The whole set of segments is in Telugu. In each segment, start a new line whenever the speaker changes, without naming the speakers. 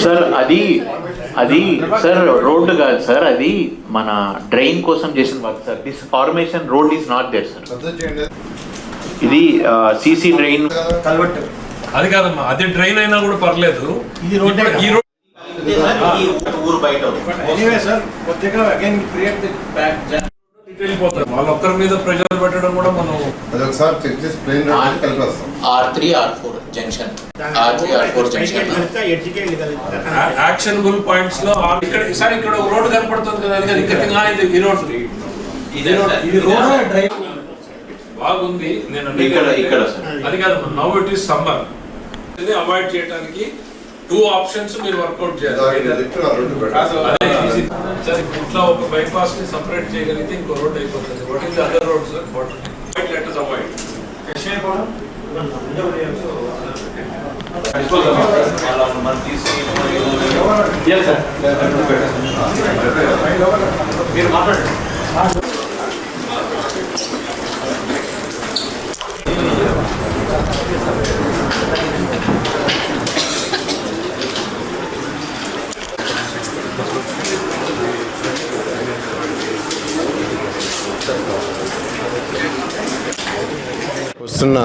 సార్ అది సార్ రోడ్డు కాదు సార్, అది మన డ్రైన్ కోసం చేసిన work sir. This formation road is not there sir. ఇది సీసీ డ్రైన్
అది కాదమ్మా, అది డ్రైన్ అయినా కూడా పర్లేదు. ఈ రోడ్
ఊరు బయట
వెళ్ళిపోతారు. వాళ్ళ ఒక్కరి మీద ప్రెషర్ పెట్టడం కూడా మనం యాక్షనబుల్ పాయింట్స్ లో ఇక్కడ రోడ్ కనపడుతుంది కదా, ఈ రోడ్ బాగుంది. నేను అది కాదమ్మా, now it is summer, avoid చేయడానికి 2 ఆప్షన్స్ మీరు వర్కౌట్ చేయాలి. ఇట్లా ఒక బైపాస్ ని సెపరేట్ చేయగలిగితే ఇంకో రోడ్ అయిపోతుంది. What is other road sir? Let us avoid.
మీరు మాట్లాడండి.
వస్తున్న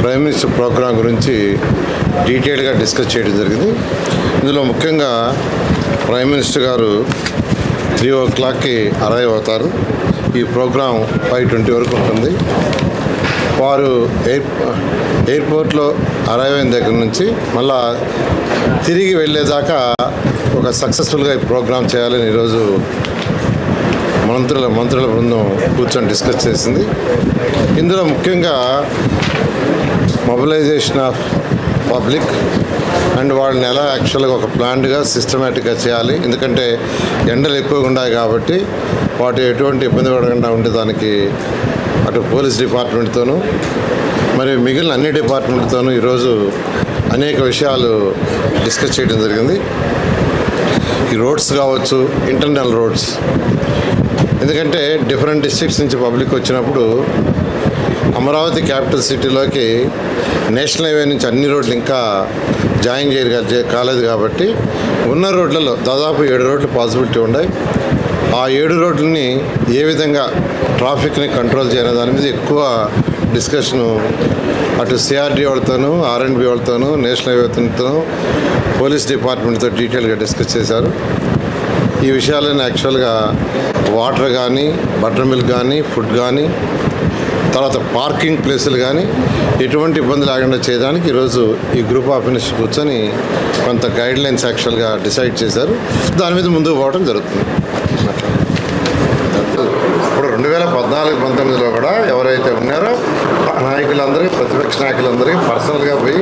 ప్రైమ్ మినిస్టర్ ప్రోగ్రాం గురించి డీటెయిల్గా డిస్కస్ చేయడం జరిగింది. ఇందులో ముఖ్యంగా ప్రైమ్ మినిస్టర్ గారు 3 o'clock అరైవ్ అవుతారు. ఈ ప్రోగ్రాం 5:20 వరకు ఉంటుంది. వారు ఎయిర్పోర్ట్లో అరైవ్ అయిన దగ్గర నుంచి మళ్ళా తిరిగి వెళ్ళేదాకా ఒక సక్సెస్ఫుల్గా ఈ ప్రోగ్రాం చేయాలని ఈరోజు మంత్రుల బృందం కూర్చొని డిస్కస్ చేసింది. ఇందులో ముఖ్యంగా మొబిలైజేషన్ ఆఫ్ పబ్లిక్ అండ్ వాళ్ళని ఎలా యాక్చువల్గా ఒక ప్లాన్డ్గా సిస్టమేటిక్గా చేయాలి. ఎందుకంటే ఎండలు ఎక్కువగా ఉన్నాయి కాబట్టి వాటి ఎటువంటి ఇబ్బంది పడకుండా ఉండేదానికి అటు పోలీస్ డిపార్ట్మెంట్తోనూ మరియు మిగిలిన అన్ని డిపార్ట్మెంట్తోనూ ఈరోజు అనేక విషయాలు డిస్కస్ చేయడం జరిగింది. ఈ రోడ్స్ కావచ్చు, ఇంటర్నల్ రోడ్స్, ఎందుకంటే డిఫరెంట్ డిస్ట్రిక్ట్స్ నుంచి పబ్లిక్ వచ్చినప్పుడు అమరావతి క్యాపిటల్ సిటీలోకి నేషనల్ హైవే నుంచి అన్ని రోడ్లు ఇంకా జాయిన్ కాలేదు కాబట్టి ఉన్న రోడ్లలో దాదాపు 7 రోడ్లు పాసిబిలిటీ ఉన్నాయి. ఆ 7 రోడ్లని ఏ విధంగా ట్రాఫిక్ని కంట్రోల్ చేయాలనే దాని మీద ఎక్కువ డిస్కషను అటు సిఆర్డీ వాళ్ళతోనూ, ఆర్ఎండ్బి వాళ్ళతోనూ, నేషనల్ హైవేతోనూ, పోలీస్ డిపార్ట్మెంట్తో డీటెయిల్గా డిస్కస్ చేశారు. ఈ విషయాలను యాక్చువల్గా వాటర్ కానీ, బటర్ మిల్క్ కానీ, ఫుడ్ కానీ, తర్వాత పార్కింగ్ ప్లేసులు కానీ ఎటువంటి ఇబ్బంది లేకుండా చేయడానికి ఈరోజు ఈ గ్రూప్ ఆఫ్ మినిస్టర్స్ కూర్చొని కొంత గైడ్లైన్స్ యాక్చువల్గా డిసైడ్ చేశారు. దాని మీద ముందుకు పోవడం జరుగుతుంది. ఇప్పుడు 2014-19లో కూడా ఎవరైతే ఉన్నారో నాయకులందరికీ, ప్రతిపక్ష నాయకులందరికీ పర్సనల్గా పోయి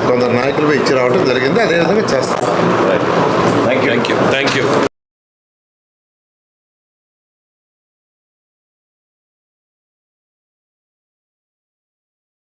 కొందరు నాయకులు పోయి ఇచ్చి రావడం జరిగింది. అదేవిధంగా చేస్తాం.
Thank you.